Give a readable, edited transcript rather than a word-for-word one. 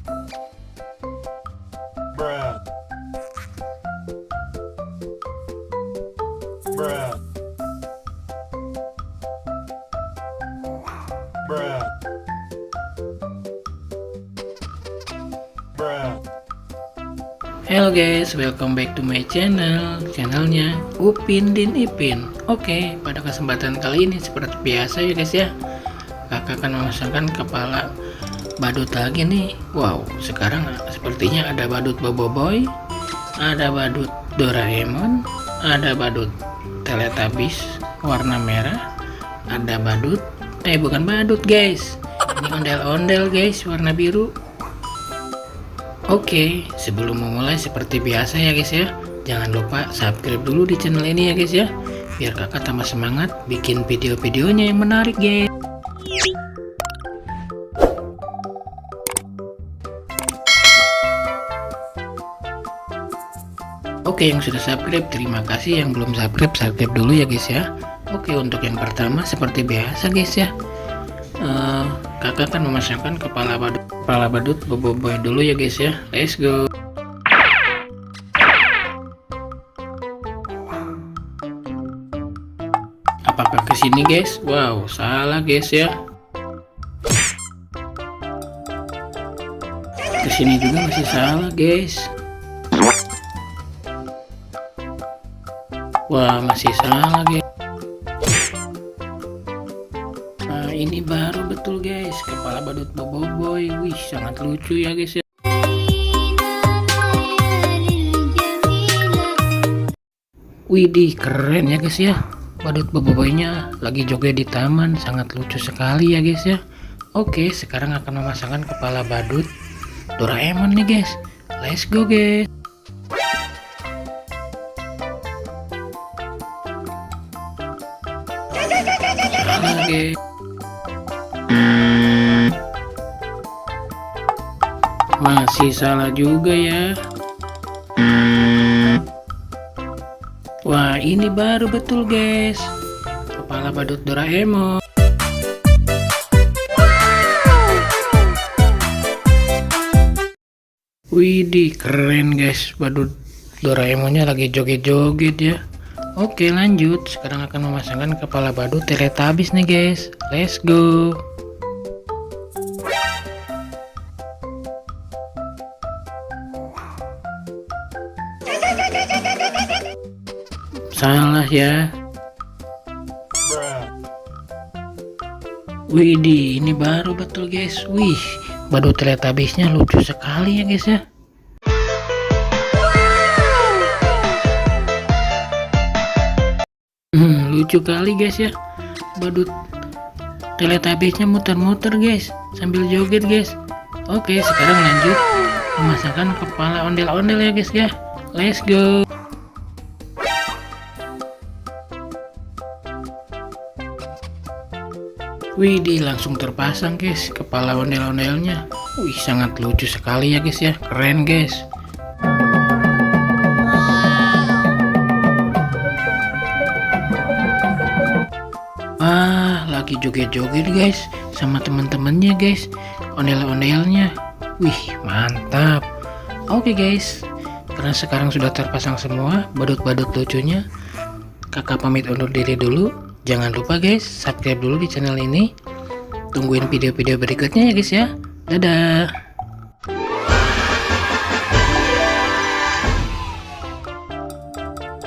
Bruh. Bruh. Bruh. Bruh. Hello guys, welcome back to my channelnya Upin Din Ipin. Oke, pada kesempatan kali ini seperti biasa ya guys ya, kakak akan memasangkan kepala badut lagi nih. Wow, sekarang sepertinya ada badut Boboiboy, ada badut Doraemon, ada badut Teletubbies warna merah, ada badut bukan badut guys, ini ondel-ondel guys warna biru. Oke, sebelum memulai seperti biasa ya guys ya, jangan lupa subscribe dulu di channel ini ya guys ya, biar kakak tambah semangat bikin video-videonya yang menarik guys. Oke, yang sudah subscribe terima kasih, yang belum subscribe dulu ya guys ya. Oke, untuk yang pertama seperti biasa guys ya, kakak akan memasangkan kepala badut Boboiboy dulu ya guys ya. Let's go. Apakah ke sini guys? Wow, salah guys ya. Ke sini juga masih salah guys. Wah, masih salah guys. Nah, ini baru betul guys, kepala badut Boboiboy. Wih, sangat lucu ya guys ya. Widih, keren ya guys ya. Badut Boboiboynya lagi joget di taman, sangat lucu sekali ya guys ya. Oke, sekarang akan memasangkan kepala badut Doraemon nih guys. Let's go guys. Salah guys. Masih salah juga ya. Wah, ini baru betul guys, kepala badut Doraemon. Widih, keren guys, badut Doraemonnya lagi joget-joget ya. Oke, lanjut. Sekarang akan memasangkan kepala badut Teletubbies nih guys. Let's go. Salah ya. Bruh. Widih, ini baru betul guys. Wih, badut Teletubbiesnya lucu sekali ya guys ya. Lucu kali guys ya, badut Teletubbiesnya muter-muter guys sambil joget guys. Oke, sekarang lanjut memasangkan kepala ondel-ondel ya guys ya. Let's go. Widih, langsung terpasang guys kepala ondel-ondelnya. Wih, sangat lucu sekali ya guys ya, keren guys. Lagi joget-joget guys sama teman-temannya guys, ondel-ondelnya. Wih, mantap. Oke guys, karena sekarang sudah terpasang semua badut-badut lucunya, kakak pamit undur diri dulu. Jangan lupa guys, subscribe dulu di channel ini. Tungguin video-video berikutnya ya guys ya. Dadah.